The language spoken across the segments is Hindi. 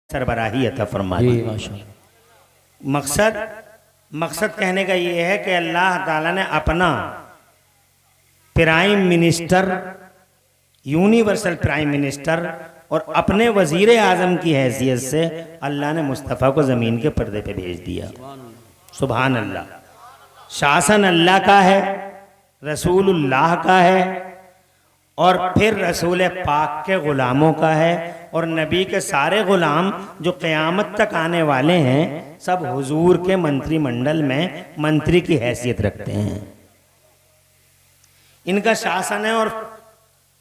सरबराही अता फरमा दी। मकसद कहने का ये है कि अल्लाह ताला ने अपना prime minister, universal prime minister और अपने वजीर आजम की हैसियत से अल्लाह ने मुस्तफ़ा को ज़मीन के पर्दे पे भेज दिया। सुभान अल्लाह। शासन अल्लाह का है, रसूलुल्लाह का है और फिर रसूल पाक के ग़ुलामों का है। और नबी के सारे ग़ुलाम जो क़यामत तक आने वाले हैं सब हुजूर के मंत्रिमंडल में मंत्री की हैसियत रखते हैं। इनका शासन है और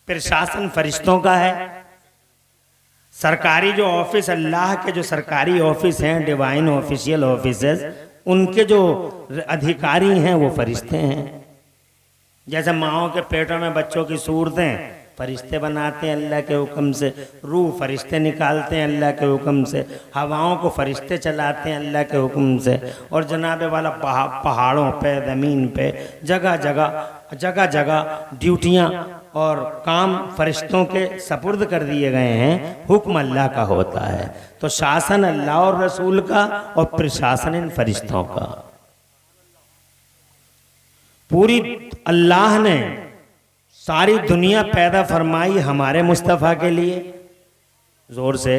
प्रशासन फरिश्तों का है। सरकारी जो ऑफिस, अल्लाह के जो सरकारी ऑफिस हैं, डिवाइन ऑफिशियल ऑफिसेस, उनके जो अधिकारी हैं वो फरिश्ते हैं। जैसे माओं के पेटों में बच्चों की सूरतें फरिश्ते बनाते हैं अल्लाह के हुक्म से, रूह फरिश्ते निकालते हैं अल्लाह के हुक्म से, हवाओं को फरिश्ते चलाते हैं अल्लाह के हुक्म से। और जनाब वाला पहाड़ों पे, ज़मीन पे जगह जगह ड्यूटियाँ और काम फरिश्तों के सपुर्द कर दिए गए हैं। हुक्म अल्लाह का होता है। तो शासन अल्लाह और रसूल का और प्रशासन इन फरिश्तों का। पूरी अल्लाह ने सारी दुनिया पैदा फरमाई हमारे मुस्तफ़ा के लिए, जोर से,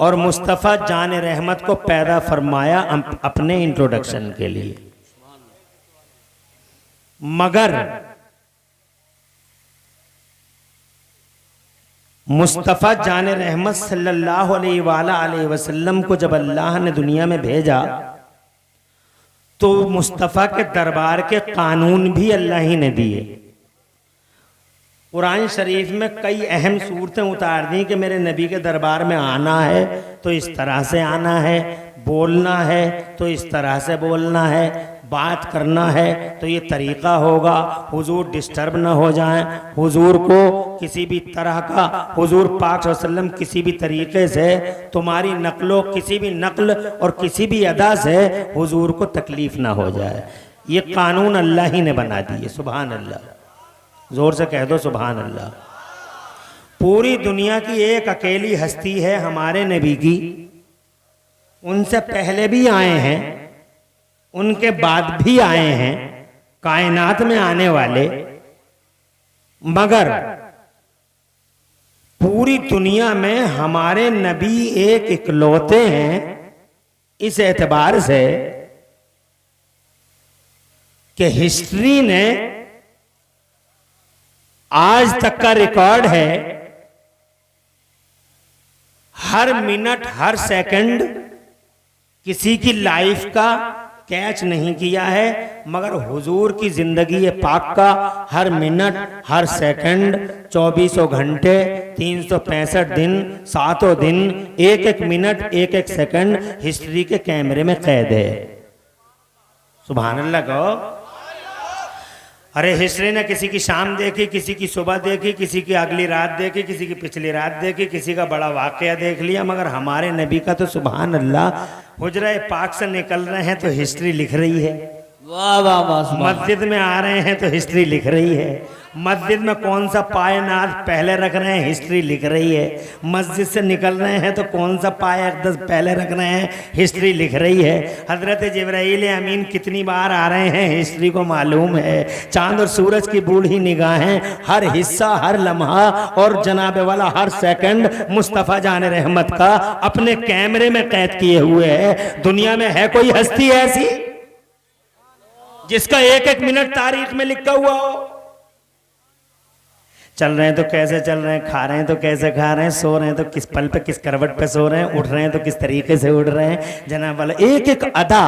और मुस्तफ़ा जान रहमत को पैदा फरमाया अपने इंट्रोडक्शन के लिए। मगर मुस्तफ़ा जान रहमत सल्लल्लाहु अलैहि वसल्लम को जब अल्लाह ने दुनिया में भेजा तो मुस्तफ़ा के दरबार के कानून भी अल्लाह ही ने दिए। कुरान शरीफ में कई अहम सूरतें उतार दी कि मेरे नबी के दरबार में आना है तो इस तरह से आना है, बोलना है तो इस तरह से बोलना है, बात करना है तो ये तरीक़ा होगा, हुजूर डिस्टर्ब ना हो जाएं, हुजूर को किसी भी तरह का, हुजूर पाक सल्लल्लाहु अलैहि वसल्लम किसी भी तरीक़े से तुम्हारी नकलो किसी भी नकल और किसी भी अदा से हुजूर को तकलीफ़ ना हो जाए। ये कानून अल्लाह ही ने बना दिए। सुभान अल्लाह। जोर से कह दो सुभान अल्लाह। पूरी दुनिया की एक अकेली हस्ती है हमारे नबी की, उनसे पहले भी आए हैं, उनके बाद भी आए हैं, कायनात में आने वाले, मगर पूरी दुनिया में हमारे नबी एक इकलौते हैं इस एतबार से कि हिस्ट्री ने आज तक का रिकॉर्ड है, हर मिनट हर सेकंड किसी की लाइफ का कैच नहीं किया है, मगर हुजूर की जिंदगी पाक का हर मिनट हर सेकंड 24 घंटे 365 दिन 7 दिन एक एक मिनट एक एक सेकंड हिस्ट्री के कैमरे में कैद है। सुभान अल्लाह कहो। अरे हिस्ट्री ने किसी की शाम देखी, किसी की सुबह देखी, किसी की अगली रात देखी, किसी की पिछली रात देखी, किसी का बड़ा वाकया देख लिया, मगर हमारे नबी का तो सुभान अल्लाह हुजरा पाक से निकल रहे हैं तो हिस्ट्री लिख रही है। वाह वाह वाह। मस्जिद में आ रहे हैं तो हिस्ट्री लिख रही है। मस्जिद में कौन सा पायनाद पहले रख रहे हैं हिस्ट्री लिख रही है। मस्जिद से निकल रहे हैं तो कौन सा पाय अक़दस पहले रख रहे हैं हिस्ट्री लिख रही है। हजरत जिब्राईल अमीन कितनी बार आ रहे हैं हिस्ट्री को मालूम है। चांद और सूरज की बूढ़ी निगाहें हर हिस्सा हर लम्हा और जनाबे वाला हर सेकंड मुस्तफ़ा जान रहमत का अपने कैमरे में कैद किए हुए है। दुनिया में है कोई हस्ती ऐसी जिसका एक एक मिनट तारीख में लिखा हुआ हो? चल रहे हैं तो कैसे चल रहे हैं, खा रहे हैं तो कैसे खा रहे हैं, सो रहे हैं तो किस पल पे किस करवट पे सो रहे हैं, उठ रहे हैं तो किस तरीके से उठ रहे हैं। जनाब वाला एक एक अदा,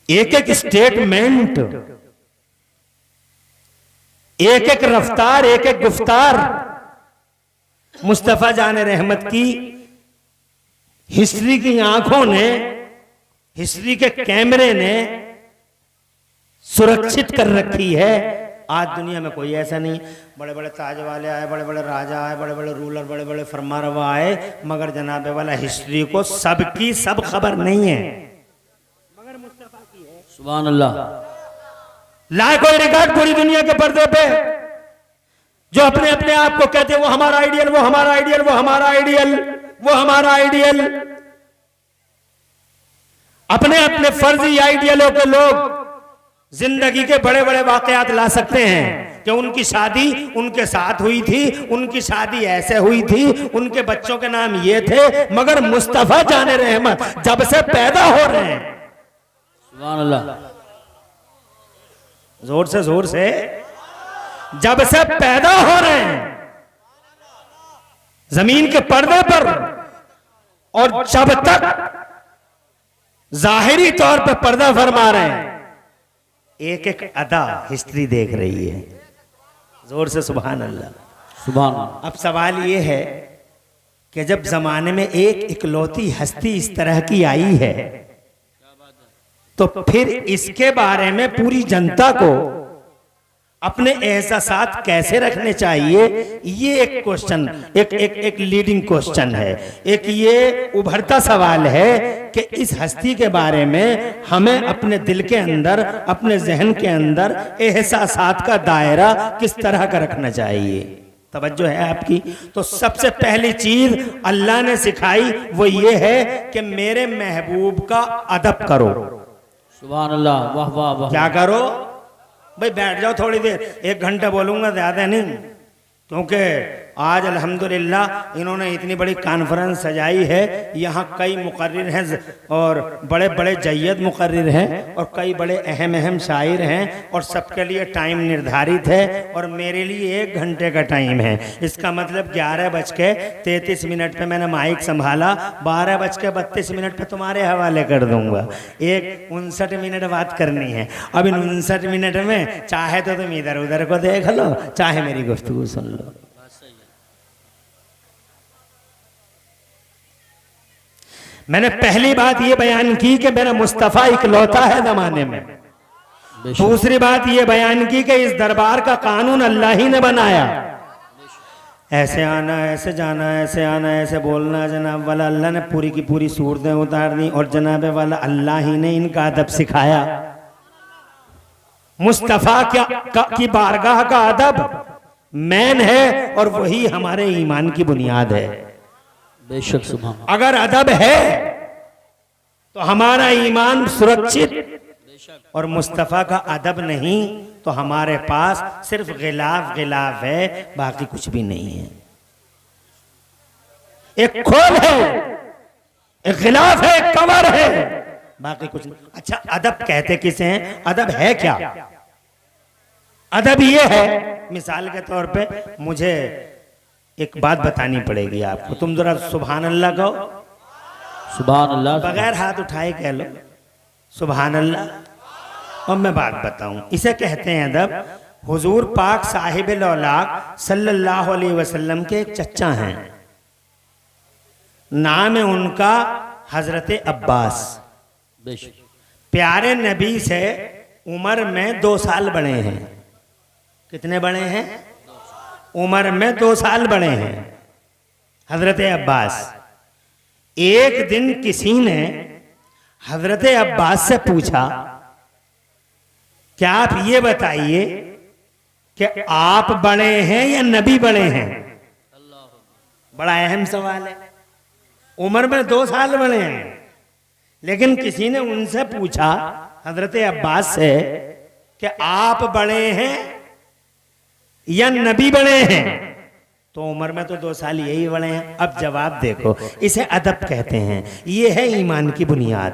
एक एक स्टेटमेंट, एक एक रफ्तार, एक एक गुफ्तार मुस्तफ़ा जान रहमत की हिस्ट्री की आंखों ने, हिस्ट्री के कैमरे ने सुरक्षित कर रखी है। आज दुनिया में कोई ऐसा नहीं, बड़े बड़े ताज वाले आए, बड़े बड़े राजा आए, बड़े बड़े रूलर, बड़े बड़े फरमारवा आए, मगर जनाबे वाला हिस्ट्री को सबकी सब खबर नहीं है, मगर मुस्तफ़ा की है। सुभान अल्लाह। लाए कोई रिकॉर्ड पूरी दुनिया के पर्दे पे जो अपने अपने आप को कहते हैं वो हमारा आइडियल, वो हमारा आइडियल, वो हमारा आइडियल, वो हमारा आइडियल। अपने अपने फर्जी आइडियलों के लोग जिंदगी के बड़े बड़े वाकयात ला सकते हैं कि उनकी शादी उनके साथ हुई थी, उनकी शादी ऐसे हुई थी, उनके बच्चों के नाम ये थे, मगर मुस्तफा जाने रहमत जब से पैदा हो रहे हैं, सुभान अल्लाह, जोर से जब से पैदा हो रहे हैं जमीन के पर्दे पर, और जब तक जाहिरी तौर पर पर्दा फरमा रहे हैं, एक एक अदा हिस्ट्री देख रही है। जोर से सुभान अल्लाह, सुभान अल्लाह। अब सवाल ये है कि जब जमाने में एक इकलौती हस्ती इस तरह की आई है, तो फिर इसके बारे में पूरी जनता को अपने एहसासात कैसे रखने चाहिए, ये एक क्वेश्चन, एक लीडिंग क्वेश्चन है। एक ये उभरता सवाल है कि इस हस्ती के बारे में हमें अपने दिल के अंदर, अपने जहन के अंदर एहसासात का दायरा किस तरह का रखना चाहिए। तवज्जो है आपकी? तो सबसे पहली चीज अल्लाह ने सिखाई वो ये है कि मेरे महबूब का अदब करो। सुभान अल्लाह, वाह वाह वाह। क्या करो भाई? बैठ जाओ थोड़ी देर, 1 घंटा बोलूंगा, ज्यादा नहीं, क्योंकि आज अल्हम्दुलिल्लाह इन्होंने इतनी बड़ी कॉन्फ्रेंस सजाई है। यहाँ कई मुकर्रिर हैं और बड़े बड़े जय्यद मुकर्रिर हैं और कई बड़े अहम शायर हैं, और सबके लिए टाइम निर्धारित है, और मेरे लिए 1 घंटे का टाइम है। इसका मतलब 11:33 पे मैंने माइक संभाला, 12:32 पे तुम्हारे हवाले कर दूंगा। 59 मिनट बात करनी है। अब इन 59 मिनट में चाहे तो तुम इधर उधर को देख लो, चाहे मेरी गुफ्तगू सुन लो। मैंने पहली बात ये बयान की कि मेरा मुस्तफ़ा इकलौता है जमाने में। दूसरी बात ये बयान की कि इस दरबार का कानून अल्लाह ही ने बनाया। ऐसे आना, ऐसे जाना, ऐसे आना, ऐसे बोलना, जनाब वाला अल्लाह ने पूरी की पूरी सूरतें उतार दी, और जनाब वाला अल्लाह ही ने इनका अदब सिखाया। मुस्तफ़ा की बारगाह का अदब मैन है, और वही हमारे ईमान की बुनियाद है। बेशक सुभान। अगर अदब है तो हमारा ईमान सुरक्षित, और मुस्तफ़ा का अदब नहीं तो हमारे पास सिर्फ गिलाफ है, बाकी कुछ भी नहीं है। एक खोल है, एक गिलाफ है, एक कवर है, बाकी कुछ नहीं। अच्छा, अदब कहते किसे हैं? अदब है क्या? अदब ये है, मिसाल के तौर पे मुझे एक बात बतानी पड़ेगी आपको, तुम जरा सुभान अल्लाह कहो। सुभान अल्लाह, बगैर हाथ उठाए कह लो सुभान अल्लाह। और मैं बात बताऊं, इसे कहते हैं अदब। हुजूर पाक साहिब लौलाक सल्लल्लाहु अलैहि वसल्लम के एक चचा हैं, नाम है उनका हजरत अब्बास। बेशक। प्यारे नबी से उम्र में 2 साल बड़े हैं। कितने बड़े हैं? उम्र में 2 साल बड़े हैं हजरत अब्बास। एक दिन किसी ने हजरत अब्बास से पूछा, क्या आप ये बताइए कि आप बड़े हैं या नबी बड़े हैं? बड़ा अहम सवाल है। उम्र में 2 साल बड़े हैं, लेकिन किसी ने उनसे पूछा हजरत अब्बास से कि आप बड़े हैं या नबी बड़े हैं? तो उम्र में तो 2 साल यही बड़े हैं। अब जवाब देखो, इसे अदब कहते हैं, ये है ईमान की बुनियाद।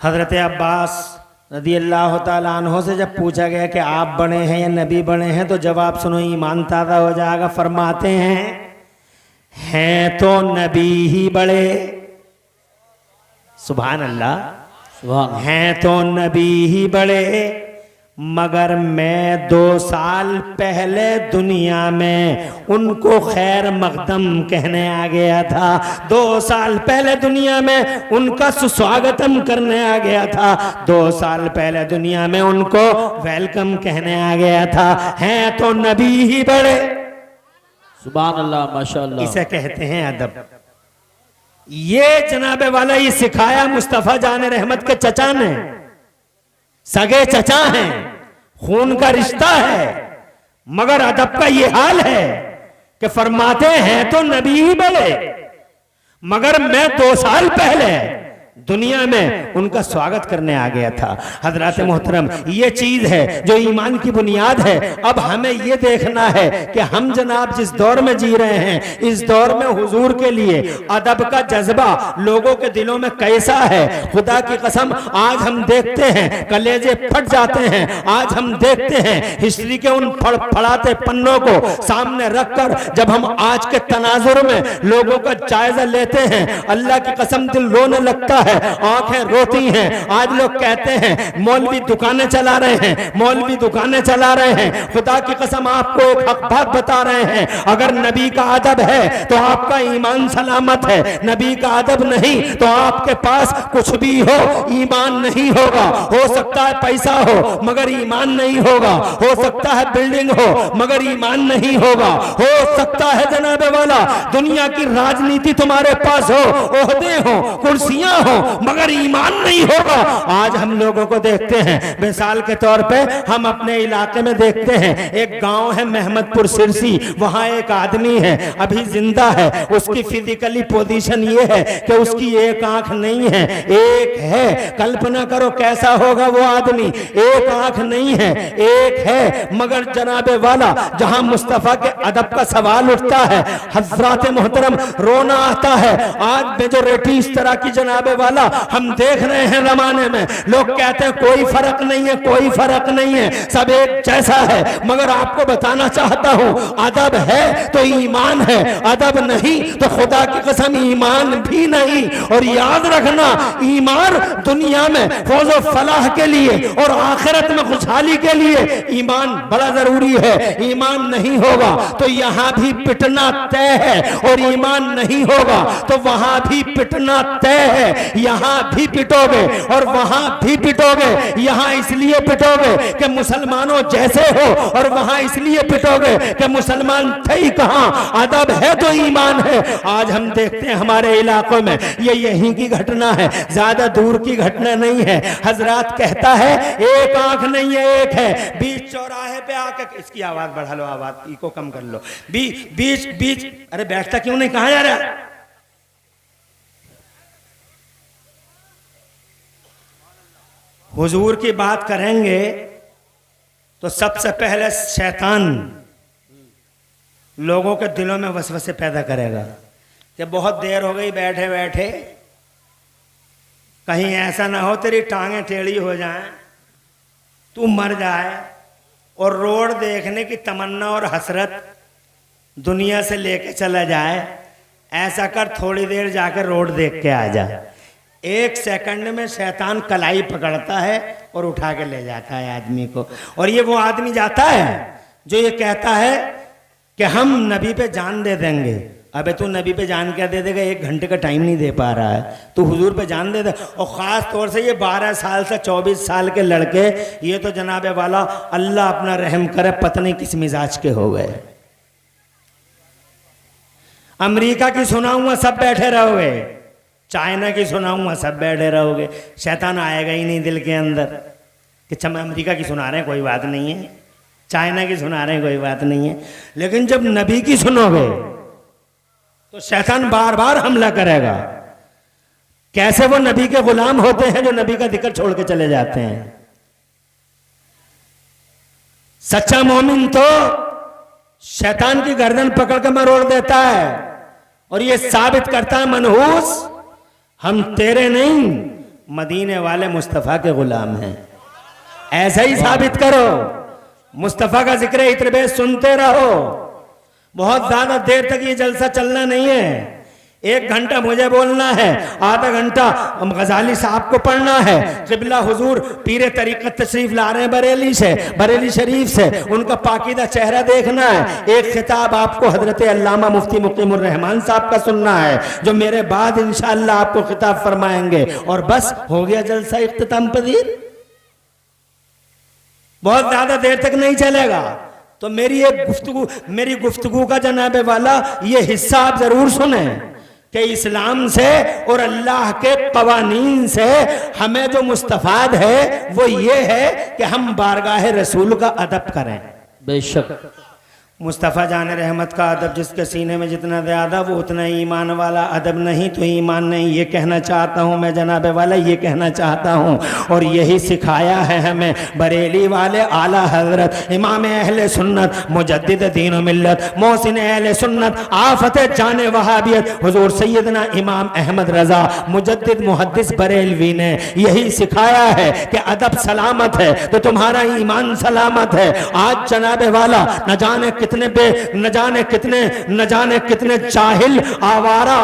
हजरत अब्बास रदी अल्लाह ताला अन्हो से जब पूछा गया कि आप बड़े हैं या नबी बड़े हैं, तो जवाब सुनो, ईमान ताज़ा हो जाएगा। फरमाते हैं तो नबी ही बड़े। सुभान अल्लाह। सुभान। हैं तो नबी ही बड़े, मगर मैं 2 साल पहले दुनिया में उनको खैर मकदम कहने आ गया था। 2 साल पहले दुनिया में उनका सुस्वागतम करने आ गया था। 2 साल पहले दुनिया में उनको वेलकम कहने आ गया था। हैं तो नबी ही बड़े। सुभान अल्लाह, माशाअल्लाह। इसे कहते हैं अदब। ये जनाबे वाला ये सिखाया मुस्तफा जाने रहमत के चचा ने। सगे चचा हैं, खून का रिश्ता है, मगर अदब का ये हाल है कि फरमाते हैं तो नबी ही बड़े, मगर मैं 2 साल पहले दुनिया में उनका स्वागत करने आ गया था। हजरत मोहतरम, ये चीज है जो ईमान की बुनियाद है। अब हमें ये देखना है कि हम जनाब जिस दौर में जी रहे हैं, इस दौर में हुजूर के लिए अदब का जज्बा लोगों के दिलों में कैसा है। खुदा की कसम, आज हम देखते हैं कलेजे फट जाते हैं। आज हम देखते हैं हिस्ट्री के उन फड़फड़ाते पन्नों को सामने रखकर जब हम आज के तनाजुर में लोगों का जायजा लेते हैं, अल्लाह की कसम दिल रोने लगता है, आंखें रोती हैं। आज लोग कहते हैं मौलवी दुकानें चला रहे हैं, मौलवी दुकानें चला रहे हैं। खुदा की कसम आपको एक हक बात बता रहे हैं, अगर नबी का अदब है तो आपका ईमान सलामत है, नबी का अदब नहीं तो आपके पास कुछ भी हो ईमान नहीं होगा। हो सकता है पैसा हो मगर ईमान नहीं होगा, हो सकता है बिल्डिंग हो मगर ईमान नहीं होगा, हो सकता है जनाबे वाला दुनिया की राजनीति तुम्हारे पास हो, ओहदे हो, कुर्सियां हो, मगर ईमान नहीं होगा। आज हम लोगों को देखते हैं, मिसाल के तौर पे हम अपने इलाके में देखते हैं, एक गांव है महमदपुर सिरसी, वहां एक आदमी है अभी जिंदा है। उसकी फिजिकली पोजीशन ये है कि उसकी एक आंख नहीं है, एक है। कल्पना करो कैसा होगा वो आदमी, एक आंख नहीं है, एक है। मगर जनाबे वाला जहां मुस्तफा के अदब का सवाल उठता है, हजरात मोहतरम रोना आता है। आज मेजोरिटी इस तरह की जनाबे वाला हम देख रहे हैं जमाने में, लोग कहते हैं कोई फर्क नहीं है, कोई फर्क नहीं है, सब एक जैसा है। मगर आपको बताना चाहता हूं, अदब है तो ईमान है, अदब नहीं तो खुदा की कसम ईमान भी नहीं। और याद रखना, ईमान दुनिया में फौज फलाह के लिए और आखिरत में खुशहाली के लिए ईमान बड़ा जरूरी है। ईमान नहीं होगा तो यहां भी पिटना तय है, और ईमान नहीं होगा तो वहां भी पिटना तय है। यहां भी पिटोगे और वहां भी पिटोगे। यहां इसलिए पिटोगे कि मुसलमानों जैसे हो, और वहां इसलिए पिटोगे कि मुसलमान थे ही कहां। अदब है तो ईमान है। आज हम देखते हैं हमारे इलाकों में, ये यहीं की घटना है, ज्यादा दूर की घटना नहीं है। हजरत कहता है एक आंख नहीं है, एक है। बीच चौराहे पे आके, इसकी आवाज बढ़ा लो, आवाज इको कम कर लो। बीच बीच, अरे बैठता क्यों नहीं, कहां जा रहा? हुजूर की बात करेंगे तो सबसे पहले शैतान लोगों के दिलों में वसवसे पैदा करेगा कि बहुत देर हो गई बैठे बैठे, कहीं ऐसा ना हो तेरी टांगें टेढ़ी हो जाएं, तू मर जाए और रोड देखने की तमन्ना और हसरत दुनिया से लेके चला जाए। ऐसा कर, थोड़ी देर जाकर रोड देख के आ जा। 1 सेकंड में शैतान कलाई पकड़ता है और उठा के ले जाता है आदमी को। और ये वो आदमी जाता है जो ये कहता है कि हम नबी पे जान दे देंगे। अबे तू नबी पे जान क्या दे देगा? 1 घंटे का टाइम नहीं दे पा रहा है, तू हुजूर पे जान दे दे। और ख़ास तौर से ये 12 साल से 24 साल के लड़के, ये तो जनाबे वाला अल्लाह अपना रहम करे, पत्नी किस मिजाज के हो गए। अमेरिका की सुनाऊंगा सब बैठे रहोगे, चाइना की सुनाऊंगा सब बैठे रहोगे, शैतान आएगा ही नहीं दिल के अंदर कि चम अमेरिका की सुना रहे हैं कोई बात नहीं है, चाइना की सुना रहे हैं कोई बात नहीं है। लेकिन जब नबी की सुनोगे तो शैतान बार बार हमला करेगा। कैसे वो नबी के गुलाम होते हैं जो नबी का जिक्र छोड़ के चले जाते हैं। सच्चा मोमिन तो शैतान की गर्दन पकड़ के मरोड़ देता है और ये साबित करता है मनहूस हम तेरे नहीं मदीने वाले मुस्तफ़ा के गुलाम हैं। ऐसा ही साबित करो, मुस्तफ़ा का जिक्र इत्र बेश सुनते रहो। बहुत ज्यादा देर तक ये जलसा चलना नहीं है, 1 घंटा मुझे बोलना है, आधा घंटा गजाली साहब को पढ़ना है। क़िबला हुजूर पीरे तरीक़त तशरीफ ला रहे हैं बरेली से, बरेली शरीफ से, उनका पाकीदा चेहरा देखना है। एक खिताब आपको हजरत अल्लामा मुफ्ती मुकीमुर रहमान साहब का सुनना है जो मेरे बाद इंशाअल्लाह आपको खिताब फरमाएंगे। और बस हो गया जलसा इख्तिताम पजीर, बहुत ज्यादा देर तक नहीं चलेगा। तो मेरी गुफ्तगू का जनाबे वाला ये हिस्सा आप जरूर सुने कि इस्लाम से और अल्लाह के कवानीन से हमें जो मुस्तफाद है वो ये है कि हम बारगाह रसूल का अदब करें। बेशक। मुस्तफ़ा जान रहमत का अदब जिसके सीने में जितना ज़्यादा वो उतना ईमान वाला अदब नहीं तो ईमान नहीं, ये कहना चाहता हूँ मैं जनाबे वाला, ये कहना चाहता हूँ। और यही सिखाया है हमें बरेली वाले आला हजरत इमाम अहले सुन्नत मुजद्दिद दीन मिल्लत मोहसिन अहले सुन्नत आफत जाने वहाबियत हुजूर सैयदना इमाम अहमद रज़ा मुजद्दिद मुहद्दिस बरेलवी ने यही सिखाया है कि अदब सलामत है तो तुम्हारा ईमान सलामत है। आज जनाबे वाला न जाने कितने जाहिल आवारा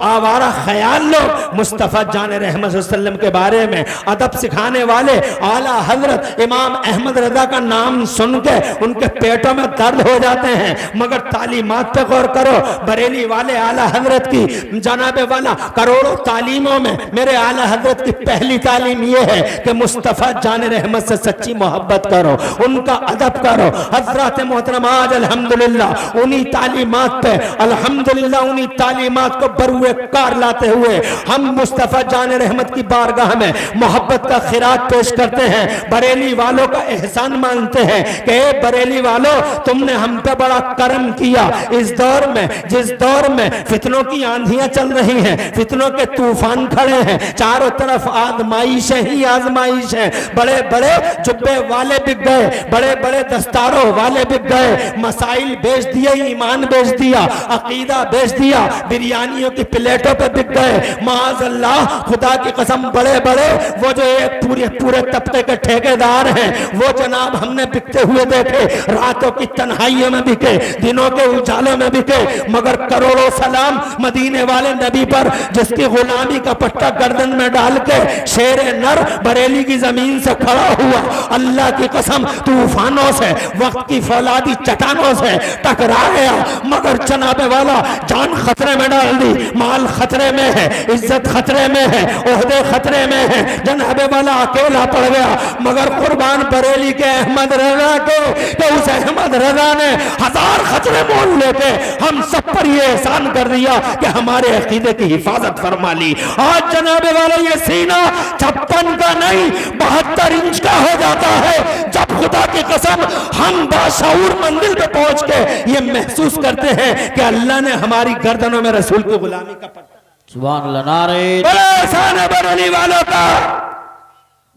आवारा ख्याल लोग मुस्तफ़ा जान रहमत सल्लम के बारे में अदब सिखाने वाले आला हजरत इमाम अहमद रजा का नाम सुन के उनके पेटों में दर्द हो जाते हैं। मगर तालीमात पे गौर करो, बरेली वाले आला हजरत की जनाबे वाला करोड़ों तालीमों में मेरे आला हजरत की पहली तालीम यह है कि मुस्तफ़ा जान रहमत से सच्ची मोहब्बत करो, उनका अदब करो। हजरत मोहतरम आज अल्हम्दुलिल्लाह उन्हीं तालीमात पे अल्हम्दुलिल्लाह उन्हीं तालीमात को बरूए कार लाते हुए हम मुस्तफ़ा जान रहमत की बारगाह में मोहब्बत का खिरात पेश करते हैं। बरेली वालों का एहसान मानते हैं कि बरेली वालों तुमने हम पे बड़ा करम किया। इस दौर में जिस दौर में फितनों की आंधियां चल रही हैं, फितनों के तूफान खड़े हैं, चारों तरफ आजमाइश ही आजमाइश है। बड़े बड़े जुब्बे वाले बिक गए, बड़े बड़े दस्तारों वाले बिक गए, मसाइल बेच दिए, ईमान बेच दिया, अकीदा बेच दिया, बिरयानियों की प्लेटों पे बिक गए। माअज़ल्लाह खुदा की कसम बड़े बड़े वो जो एक पूरे तबके के ठेकेदार हैं वो जनाब हमने बिकते हुए देखे, रातों की तन्हाइयों में बिके, दिनों के उजालों में बिके। मगर करोड़ों सलाम मदीने वाले नबी पर जिसकी गुलामी का पट्टा गर्दन में डाल के शेर नर बरेली की जमीन से खड़ा हुआ, अल्लाह की कसम तूफानों से वक्त की फौलादी चट्टानों से टकरा गया, मगर जनाबे वाला जान खतरे में डाल दी, माल खतरे में है, इज्जत खतरे में है, ओहदे खतरे में है, जनाबे वाला अकेला पड़ गया। मगर कुर्बान बरेली के अहमद रजा के तो उस अहमद रजा ने 1000 खतरे मोल लेके हम सब पर ये एहसान कर दिया कि हमारे अकीदे की हिफाजत फरमा ली। आज जनाबे वाला ये सीना 56 का नहीं 72 इंच का हो जाता है जब खुदा की कसम हम बाशऊर मंजिल पे पहुंच के ये महसूस करते हैं कि अल्लाह ने हमारी गर्दनों में रसूल की गुलामी का पट्टा। सुभान अल्लाह, नारे बड़ा एहसान है बरेली वालों का,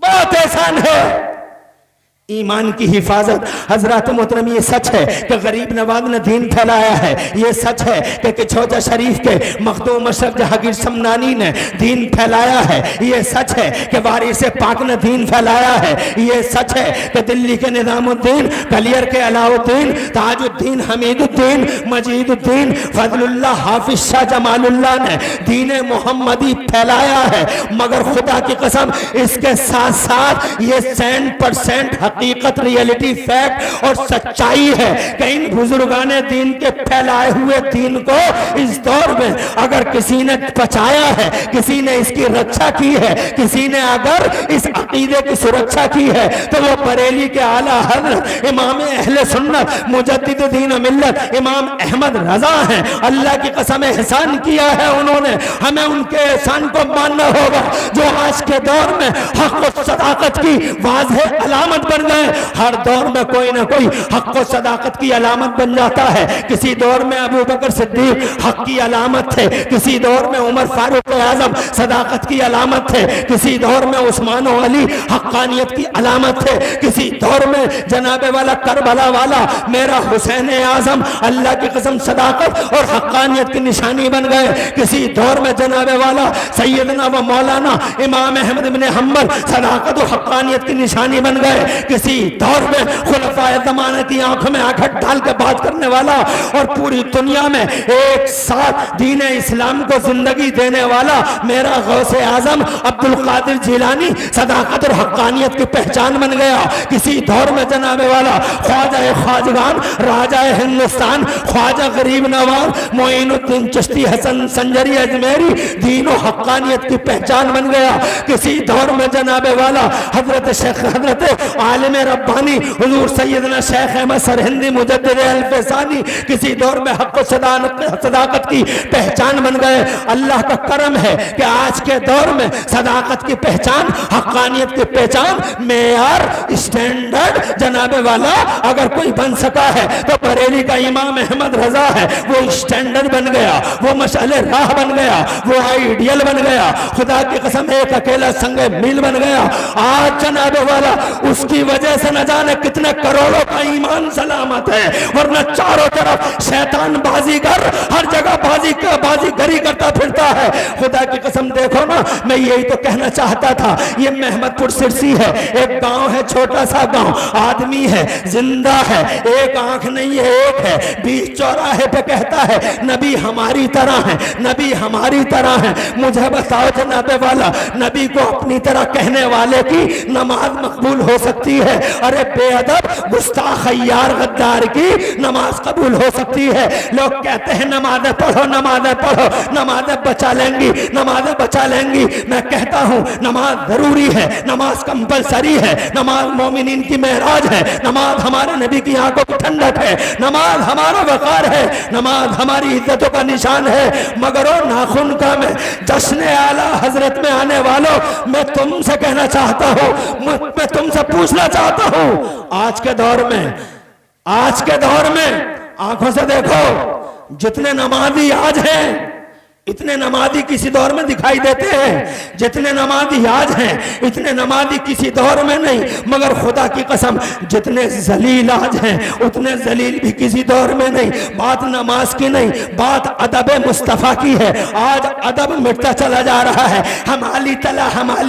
बहुत एहसान है। ईमान की हिफाजत हजरत मोहतरम ये सच है कि गरीब नवाज ने दीन फैलाया है, ये सच है कि किछोजा शरीफ के मखदूम अशरफ जहांगीर समनानी ने दीन फैलाया है, ये सच है कि वारिस पाक ने दीन फैलाया है, ये सच है कि दिल्ली के निजामुद्दीन, कलियर के अलाउद्दीन, ताजुद्दीन, हमीदुद्दीन, मजीदुद्दीन, फजलुल्लाह, हाफिज शाह जमालुल्लाह ने दीन मोहम्मदी फैलाया है। मगर खुदा की कसम इसके साथ साथ ये 100% हकीकत, रियलिटी, फैक्ट और सच्चाई है कि इन बुजुर्गाने दीन के फैलाए हुए दीन को इस दौर में अगर किसी ने बचाया है, किसी ने इसकी रक्षा की है, किसी ने अगर इस अकीदे की सुरक्षा की है तो वो बरेली के आला हज़रत इमाम अहले सुन्नत मुजद्दिद दीन मिल्लत इमाम अहमद रजा हैं। अल्लाह की कसम एहसान किया है उन्होंने, हमें उनके एहसान को मानना होगा जो आज के दौर में हक और सदाकत की वाज़ेह अलामत बन गए। हर दौर में कोई ना कोई हक और सदाकत की अलामत बन जाता है। किसी दौर में अबू बकर सिद्दीक हक की अलामत थे, किसी दौर में उमर फारूक आजम सदाकत की अलामत थे, किसी दौर में उस्मान और अली हक्कानियत की अलामत थे, किसी दौर में जनाबे वाला करबला वाला मेरा हुसैन आजम अल्लाह की कसम सदाकत और हक्कानियत की निशानी बन गए, किसी दौर में जनाबे वाला सैयदना व मौलाना इमाम अहमद बिन हम्बल सदाकत और हक्कानियत की निशानी बन गए, किसी दौर में खुलफाए ज़माने की आंखों में आंखें डाल के बात करने वाला और पूरी दुनिया में एक साथ दीन इस्लाम को जिंदगी देने वाला मेरा गौसे आजम अब्दुल कादिर जिलानी सदाकत और हक्कानियत की पहचान बन गया। किसी दौर में जनाबे वाला ख्वाजा ख्वाजगान, राजा हिंदुस्तान, ख्वाजा गरीब नवाज मोइनुद्दीन चिश्ती हसन संजरी अजमेरी दीन और हक्कानियत की पहचान बन गया। किसी दौर में जनाबे वाला हजरत शेख हजरत आले आलिम रब्बानी हुजूर सैयदना शेख अहमद सरहिंदी मुजद्दिद अल-फैसानी किसी दौर में हक़ सदाकत की पहचान बन गए। अल्लाह का करम है कि आज के दौर में सदाकत की पहचान, हक़ानियत की पहचान, मेयार, स्टैंडर्ड जनाबे वाला अगर कोई बन सका है तो बरेली का इमाम अहमद रजा है। वो स्टैंडर्ड बन गया, वो मशाले राह बन गया, वो आइडियल बन गया, खुदा की कसम एक अकेला संगे मिल बन गया। आज जनाबे वाला उसकी वजह से न जाने कितने करोड़ों का ईमान सलामत है, वरना चारों तरफ शैतान बाजीगर हर जगह बाजीगरी करता फिरता है। खुदा की कसम देखो ना, मैं यही तो कहना चाहता था। ये महमदपुर सिरसी है, एक गांव है, छोटा सा गांव, आदमी है, जिंदा है, एक आंख नहीं है, एक है, बीच चौराहे पे कहता है नबी हमारी तरह है, नबी हमारी तरह है। मुझे बताओ जनाबे वाला, नबी को अपनी तरह कहने वाले की नमाज मकबूल हो सकती है? अरे बेअदब गुस्ताख यार गद्दार की नमाज कबूल हो सकती है? लोग कहते हैं नमाज़ें पढ़ो, नमाज़ें पढ़ो, नमाज़ें बचा लेंगी, नमाज़ें बचा लेंगी। मैं कहता हूँ नमाज जरूरी है, नमाज कंपलसरी है, नमाज मोमिनीन की मेराज है, नमाज हमारे नबी की आंखों की ठंडक है, नमाज हमारा वकार है, नमाज हमारी इज्जतों का निशान है। मगर ओ नाखून का मैं जश्न आला हजरत में आने वालों, मैं तुमसे कहना चाहता हूँ, मैं तुमसे पूछना चाहता हूँ, आज के दौर में आंखों से देखो, जितने नमाजी आज हैं इतने नमाजी किसी दौर में दिखाई देते हैं। जितने नमाजी आज हैं इतने नमाजी किसी दौर में नहीं। मगर खुदा की कसम जितने जलील आज हैं उतने जलील भी किसी दौर में नहीं। बात नमाज की नहीं, बात अदब मुस्तफ़ा की है। आज अदब मिटता चला जा रहा है। हमाली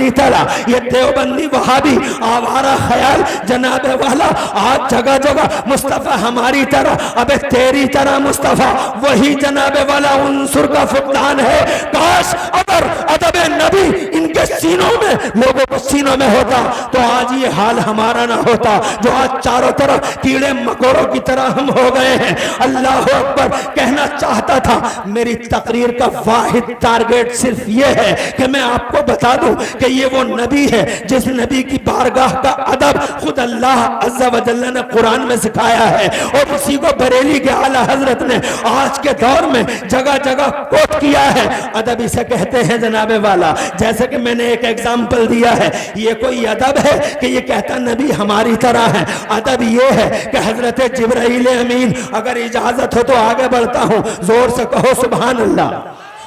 तला ये देवबंदी वहाबी आवारा ख्याल जनाबे वाला आज जगह जगह मुस्तफ़ा हमारी तरह, अबे तेरी तरह मुस्तफ़ा, वही जनाबे वाला उनसुर का फुकदान है। काश अगर अदब नबी इनके सीनों में, लोगों को सीनों में होता तो आज ये हाल हमारा ना होता, जो आज चारों तरफ कीड़े मकोड़ों की तरह हम हो गए हैं। अल्लाह अकबर कहना चाहता था। मेरी तकरीर का वाहिद टारगेट सिर्फ ये है कि मैं आपको बता दूं कि ये वो नबी है जिस नबी की बारगाह का अदब खुद अल्लाह अज़्ज़ा व जल्ला ने कुरान में सिखाया है, और उसी को बरेली के आला हजरत ने आज के दौर में जगह जगह कोट किया है। अदब इसे कहते हैं जनाबे वाला। जैसे कि मैंने एक एग्जाम्पल दिया है, ये कोई अदब है कि ये कहता नबी हमारी तरह है? अदब ये है कि हजरत जिब्राइल अमीन, अगर इजाजत हो तो आगे बढ़ता हूं, जोर से कहो सुभान अल्लाह,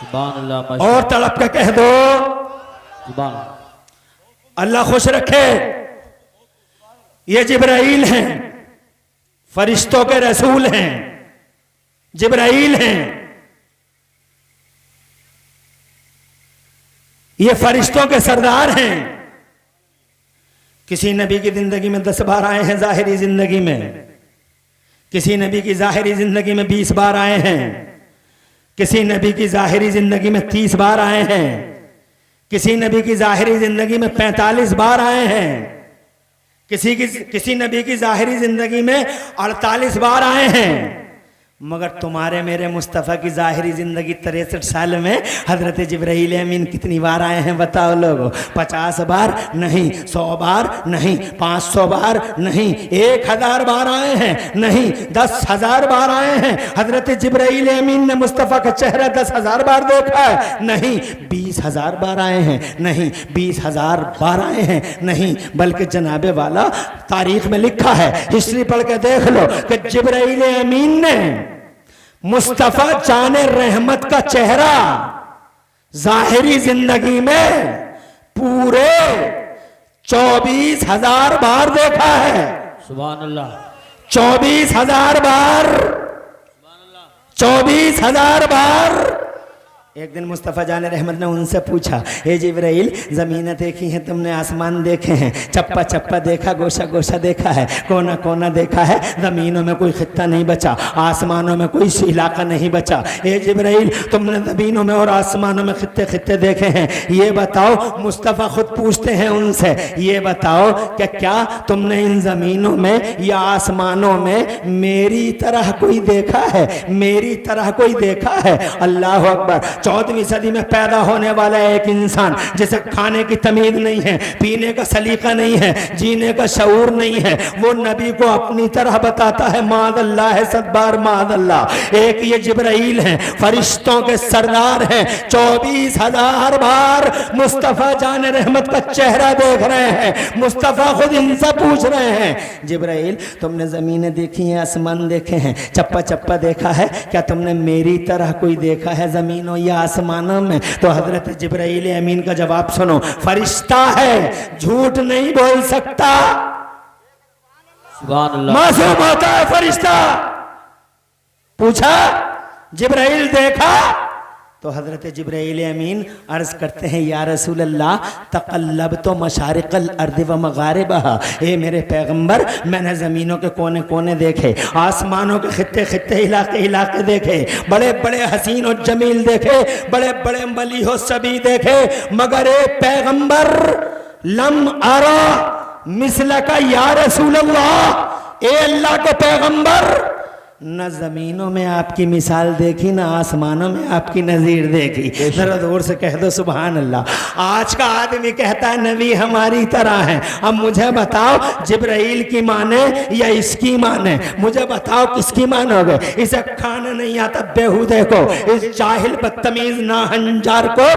सुभान अल्लाह, और तड़प के कह दो सुभान। अल्लाह खुश रखे। ये जिब्राइल हैं, फरिश्तों के रसूल हैं, जिब्राइल हैं। ये फरिश्तों के सरदार हैं। किसी नबी की जिंदगी में 10 बार आए हैं, जाहिरी जिंदगी में। किसी नबी की जाहिरी जिंदगी में 20 बार आए हैं। किसी नबी की जाहिरी जिंदगी में 30 बार आए हैं। किसी नबी की जाहिरी जिंदगी में 45 बार आए हैं। किसी नबी की जाहिरी जिंदगी में 48 बार आए हैं। मगर तुम्हारे मेरे मुस्तफ़ा की जाहिरी जिंदगी 63 साल में हजरत जिब्राइल अमीन कितनी बार आए हैं बताओ लोगों? 50 बार नहीं, 100 बार नहीं, 500 बार नहीं, 1000 बार आए हैं नहीं, 10,000 बार आए हैं। हजरत जिब्राइल अमीन ने मुस्तफ़ा का चेहरा 10,000 बार देखा है नहीं, 20,000 बार आए हैं नहीं, 20,000 बार आए हैं नहीं, बल्कि जनाबे वाला तारीख में लिखा है, हिस्ट्री पढ़ के देख लो कि जिब्राइल अमीन ने मुस्तफ़ा जाने रहमत का चेहरा जाहिरी जिंदगी में पूरे 24,000 बार देखा है। सुभान अल्लाह, 24,000 बार, 24,000 बार। एक दिन मुस्तफ़ा जाने रहमत ने उनसे पूछा, हे जिब्राइल, ज़मीनें देखी हैं तुमने, आसमान देखे हैं, चप्पा चप्पा देखा, गोशा गोशा देखा है, कोना कोना देखा है, ज़मीनों में कोई खित्ता नहीं बचा, आसमानों में कोई इलाका नहीं बचा। हे जिब्राइल, तुमने ज़मीनों में और आसमानों में खित्ते खित्ते देखे हैं, ये बताओ। मुस्तफ़ा खुद पूछते हैं उनसे, ये बताओ कि क्या तुमने इन ज़मीनों में या आसमानों में मेरी तरह कोई देखा है? मेरी तरह कोई देखा है? अल्लाह अकबर। 14वीं सदी में पैदा होने वाला एक इंसान जिसे खाने की तमीज नहीं है, पीने का सलीका नहीं है, जीने का शऊर नहीं है, वो नबी को अपनी तरह बताता है मादल्लाह है, सदबार मादल्लाह। एक ये जिब्राइल हैं, फरिश्तों के सरदार हैं, 24,000 बार मुस्तफ़ा जान रहमत का चेहरा देख रहे हैं। मुस्तफ़ा खुद इनसे पूछ रहे हैं, जिब्राइल तुमने ज़मीनें देखी हैं, आसमान देखे हैं, चप्पा चप्पा देखा है, क्या तुमने मेरी तरह कोई देखा है ज़मीनों या आसमानों में? तो हज़रत जिब्राइल अमीन का जवाब सुनो, फरिश्ता है, झूठ नहीं बोल सकता, सुभान अल्लाह, मासूम होता है फरिश्ता। पूछा जिब्राइल देखा? तो हजरत जिब्राइल अमीन अर्ज करते हैं, या रसूल अल्लाह तक़ल्लब तो मशारिक़ल अर्द व मग़ारिबहा, ए मेरे पैगंबर मैंने ज़मीनों के कोने कोने देखे, आसमानों के खित्ते खित्ते इलाके इलाके देखे, बड़े बड़े हसीन और जमील देखे, बड़े बड़े मली हो सभी देखे, मगर ए पैगंबर लम आरा मिसला का या रसूल अल्लाह, ए अल्लाह के पैगंबर न जमीनों में आपकी मिसाल देखी, ना आसमानों में आपकी नज़ीर देखी। जरा जोर से कह दो सुभान अल्लाह। आज का आदमी कहता है नबी हमारी तरह है। अब मुझे बताओ जिब्राइल की माने या इसकी माने? मुझे बताओ किसकी मानोगे? इसे खाना नहीं आता बेहूदे को, इस जाहिल बदतमीज नाहंजार को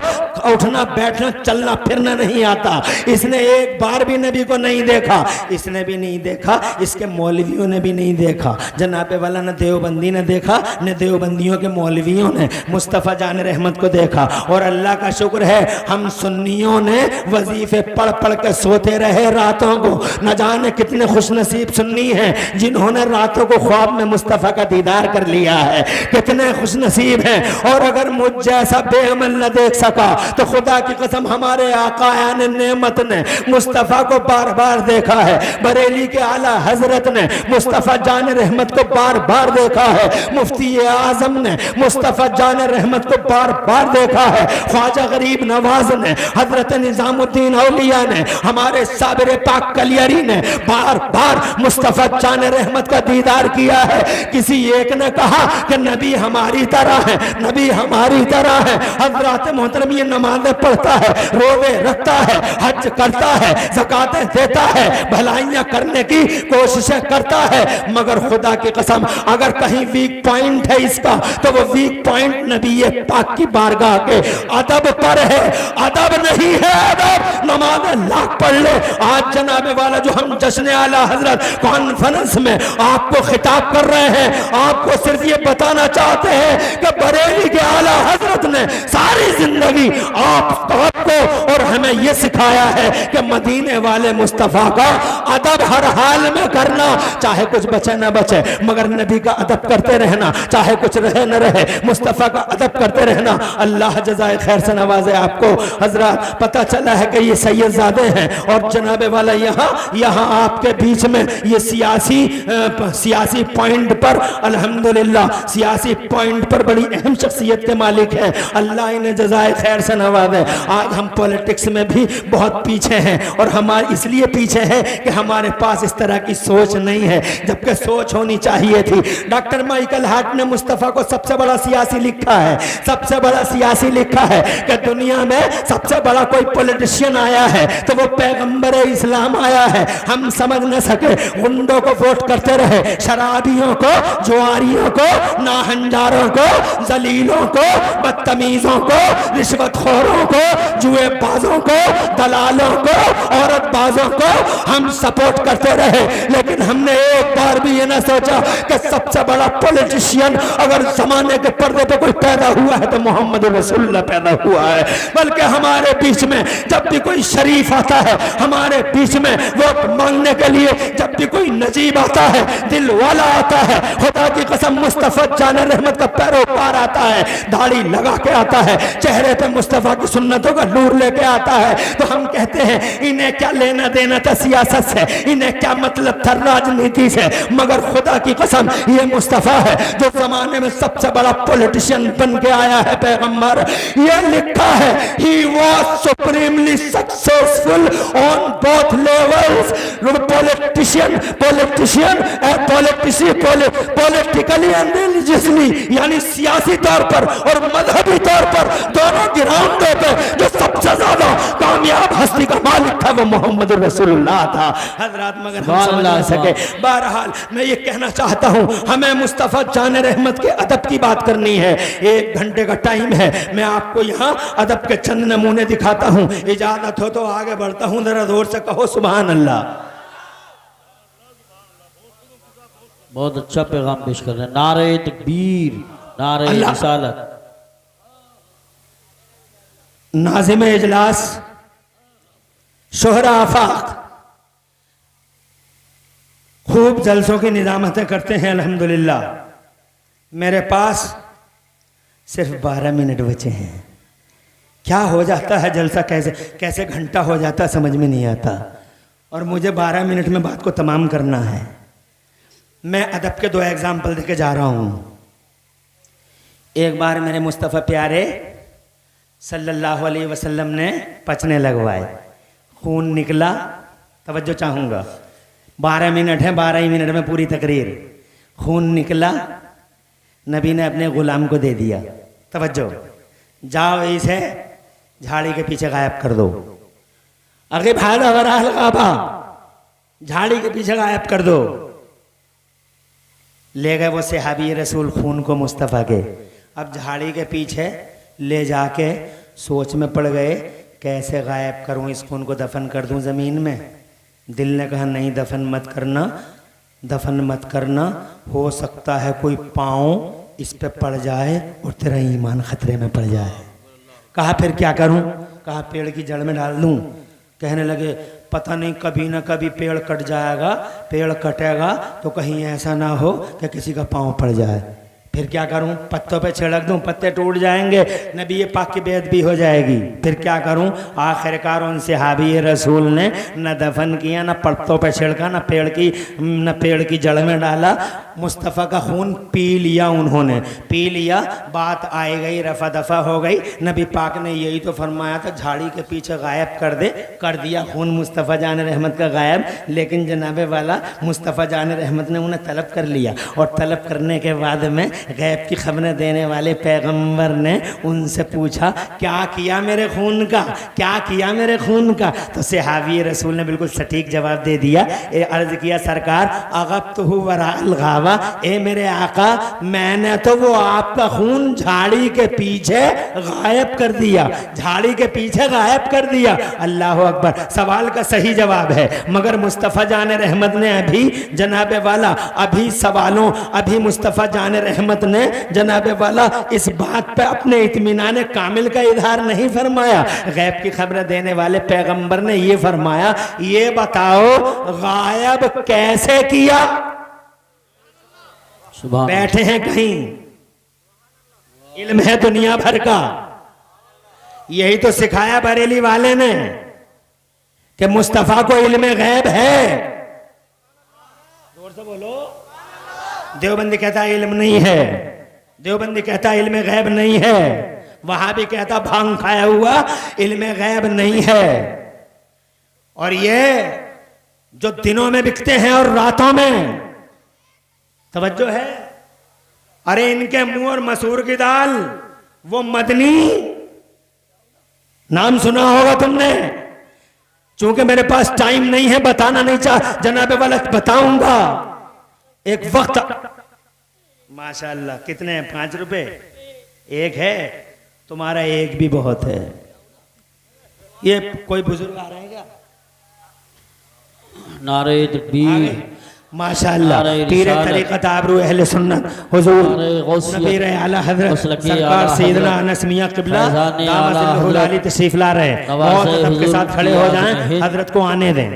उठना बैठना चलना फिरना नहीं आता। इसने एक बार भी नबी को नहीं देखा, इसने भी नहीं देखा, इसके मौलवियों ने भी नहीं देखा, जनाबे वाला न देवबंदी ने देखा, न देवबंदियों के मौलवियों ने मुस्तफ़ा जान रहमत को देखा। और अल्लाह का शुक्र है हम सुन्नियों ने वजीफे पढ़ पढ़ के सोते रहे रातों को। न जाने कितने खुशनसीब सुन्नी हैं जिन्होंने रातों को ख्वाब में मुस्तफ़ा का दीदार कर लिया है, कितने खुशनसीब हैं। और अगर मुझ जैसा बेअमल न देख सका तो खुदा की कसम हमारे आका ने नेमत ने मुस्तफ़ा को बार बार देखा है। बरेली के आला हजरत ने मुस्तफ़ा जान रहमत को बार बार देखा है। मुफ्ती आजम ने मुस्तफ़ा जान रहमत को बार बार देखा है। ख्वाजा गरीब नवाज ने, हजरत निजामुद्दीन औलिया ने, हमारे साबिर पाक कलियरी ने बार बार मुस्तफ़ा जान रहमत का दीदार किया है। किसी एक ने कहा कि नबी हमारी तरह है, नबी हमारी तरह है। हजरत मोहतरम ये नमाज़ें पढ़ता है, रोज़े रखता है, हज करता है, ज़कातें देता है, भलाइयाँ करने की कोशिशें करता है, मगर खुदा की कसम अगर कहीं वीक पॉइंट है इसका तो वो वीक पॉइंट नबी पाक की बारगाह के अदब पर है। अदब नहीं है, अदब नमाज लाख पढ़ ले। आज जनाबे वाला जो हम जश्न आला हजरत कॉन्फ्रेंस में आपको खिताब कर रहे हैं, आपको सिर्फ ये बताना चाहते हैं कि बरेली के आला हजरत ने सारी जिंदगी आपको और हमें ये सिखाया है कि मदीने वाले मुस्तफ़ा का अदब हर हाल में करना, चाहे कुछ बचे न बचे मगर नबी का अदब करते रहना, चाहे कुछ रहे न रहे मुस्तफ़ा का अदब करते रहना। अल्लाह जज़ाए खैर से नवाजे आपको। हजरत पता चला है कि ये सैयदजादे हैं और जनाबे वाला यहाँ आपके बीच में ये सियासी पॉइंट पर अल्हम्दुलिल्लाह सियासी पॉइंट पर बड़ी अहम शख्सियत के मालिक हैं। अल्लाह इन्हें जज़ाए खैर से नवाजे। आज हम पॉलिटिक्स में भी बहुत पीछे हैं और हमारे इसलिए पीछे हैं कि हमारे पास इस तरह की सोच नहीं है, जबकि सोच होनी चाहिए थी। डॉक्टर माइकल हार्ट ने मुस्तफ़ा को सबसे बड़ा सियासी लिखा है, सबसे बड़ा सियासी लिखा है कि दुनिया में सबसे बड़ा कोई पॉलिटिशियन आया है तो वो पैगंबर इस्लाम आया है। हम समझ न सके, गुंडों को वोट करते रहे, शराबियों को, जुआरियों को, नाहंजारों को, जलीलों को, बदतमीजों को, रिश्वतखोरों को, जुएबाजों को, दलालों को, औरतबाजों को हम सपोर्ट करते रहे। लेकिन हमने एक बार भी ये ना सोचा कि सबसे बड़ा पॉलिटिशियन अगर जमाने के पर्दे पे कोई पैदा हुआ है तो मोहम्मद रसूलुल्लाह पैदा हुआ है। बल्कि हमारे बीच में जब भी कोई शरीफ आता है, हमारे बीच में वोट मांगने के लिए जब भी कोई नजीब आता है, दिल वाला आता है, खुदा की कसम मुस्तफ़ा जान रहमत का पैरोकार आता है, दाढ़ी लगा के आता है, चेहरे पे मुस्तफ़ा की सुन्नतों का नूर लेके आता आता है तो हम कहते हैं इन्हें क्या लेना देना था सियासत से, इन्हें क्या मतलब था राजनीति से। मगर खुदा की कसम ये मुस्तफ़ा है जो जमाने में सबसे बड़ा पॉलिटिशियन बन के आया है पैगंबर। ये लिखा है he was supremely successful on both levels. Politically and religiously, यानी सियासी तौर पर और मजहबी तौर पर दोनों ग्राउंडों पे जो सबसे ज्यादा कामयाब हस्ती का मालिक था वो मोहम्मद रसूलुल्लाह था हजरत। मगर हम समझ ना सके। बहरहाल मैं ये कहना चाहता हूँ हमें मुस्तफ़ा जान रहमत के अदब की बात करनी है। 1 घंटे का टाइम है, मैं आपको यहाँ अदब के चंद नमूने दिखाता हूँ। इजाजत हो तो आगे बढ़ता हूँ, जरा जोर से कहो सुभान अल्लाह। बहुत अच्छा पैगाम पेश कर रहे हैं। नारे तकबीर, नारे रिसालत। नाज़िम इजलास शोहरा आफाक खूब जलसों की निजामतें करते हैं अल्हम्दुलिल्लाह। मेरे पास सिर्फ 12 मिनट बचे हैं। क्या हो जाता है जलसा, कैसे कैसे घंटा हो जाता समझ में नहीं आता, और मुझे 12 मिनट में बात को तमाम करना है। मैं अदब के 2 एग्जाम्पल देके जा रहा हूँ। एक बार मेरे मुस्तफ़ा प्यारे सल्लल्लाहु अलैहि वसल्लम ने पचने लगवाए, खून निकला। तवज्जो चाहूँगा, 12 मिनट है, 12 ही मिनट में पूरी तकरीर। खून निकला, नबी ने अपने गुलाम को दे दिया। तवज्जो, जाओ इसे झाड़ी के पीछे गायब कर दो। अगे भागा वराल गाबा, झाड़ी के पीछे गायब कर दो। ले गए वो सहाबी रसूल खून को मुस्तफ़ा के। अब झाड़ी के पीछे ले जाके सोच में पड़ गए कैसे गायब करूं इस खून को, दफन कर दूं ज़मीन में। दिल ने कहा नहीं, दफन मत करना, दफन मत करना, हो सकता है कोई पाँव इस पे पड़ जाए और तेरा ईमान खतरे में पड़ जाए। कहा फिर क्या करूं? कहा पेड़ की जड़ में डाल दूं। कहने लगे पता नहीं कभी ना कभी पेड़ कट जाएगा, पेड़ कटेगा तो कहीं ऐसा ना हो कि किसी का पाँव पड़ जाए। फिर क्या करूं? पत्तों पे छिड़क दूं, पत्ते टूट जाएंगे, नबी पाक की बेइज्जती भी हो जाएगी। फिर क्या करूं? आखिरकार उन सहाबी रसूल ने न दफन किया, न पत्तों पे छिड़का, न पेड़ की जड़ में डाला। मुस्तफ़ा का खून पी लिया उन्होंने, पी लिया। बात आई गई, रफा दफा हो गई। नबी पाक ने यही तो फरमाया था झाड़ी के पीछे गायब कर दे, कर दिया खून मुस्तफ़ा जान रहमत का गायब। लेकिन जनाबे वाला मुस्तफ़ा जान रहमत ने उन्हें तलब कर लिया, और तलब करने के बाद में गैब की खबरें देने वाले पैगंबर ने उनसे पूछा क्या किया मेरे खून का, क्या किया मेरे खून का? तो सहाबी रसूल ने बिल्कुल सटीक जवाब दे दिया। अर्ज किया सरकार अगब्तहु वराअल गावा, ए मेरे आका मैंने तो वो आपका खून झाड़ी के पीछे गायब कर दिया, झाड़ी के पीछे गायब कर दिया। अल्लाह अकबर। सवाल का सही जवाब है, मगर मुस्तफ़ा जान रहमत ने अभी जनाबे वाला अभी मुस्तफ़ा जान रहमत ने जनाबे वाला इस बात पे अपने इत्मीनान कामिल का इजहार नहीं फरमाया। गैब की खबरें देने वाले पैगंबर ने ये फरमाया, ये बताओ गायब कैसे किया? बैठे हैं कहीं, इल्म है दुनिया भर का। यही तो सिखाया बरेली वाले ने कि मुस्तफ़ा को इल्म गैब है। जोर से बोलो। देवबंदी कहता है इल्म नहीं है, देवबंदी कहता है इल्म गैब नहीं है, वहां भी कहता भांग खाया हुआ इल्म गैब नहीं है। और ये जो दिनों में बिकते हैं और रातों में, तवज्जो है। अरे इनके मुंह और मसूर की दाल, वो मदनी नाम सुना होगा तुमने। चूंकि मेरे पास टाइम नहीं है, बताना नहीं चाह जनाबे वाला, बताऊंगा। एक वक्त माशाअल्लाह कितने हैं? 5 रुपए एक है, तुम्हारा एक भी बहुत है। ये कोई बुजुर्ग आ रहे हैं क्या? नारे तकबीर, माशाअल्लाह। पीरे तरीक़त आबरू अहले सुन्नत हुजूर नबी आला हज़रत सरकार सैयदना अनस मियां क़िबला दामत अल-हुलाली तशरीफ ला रहे हैं। और सबके साथ खड़े हो जाएं, हज़रत को आने दें।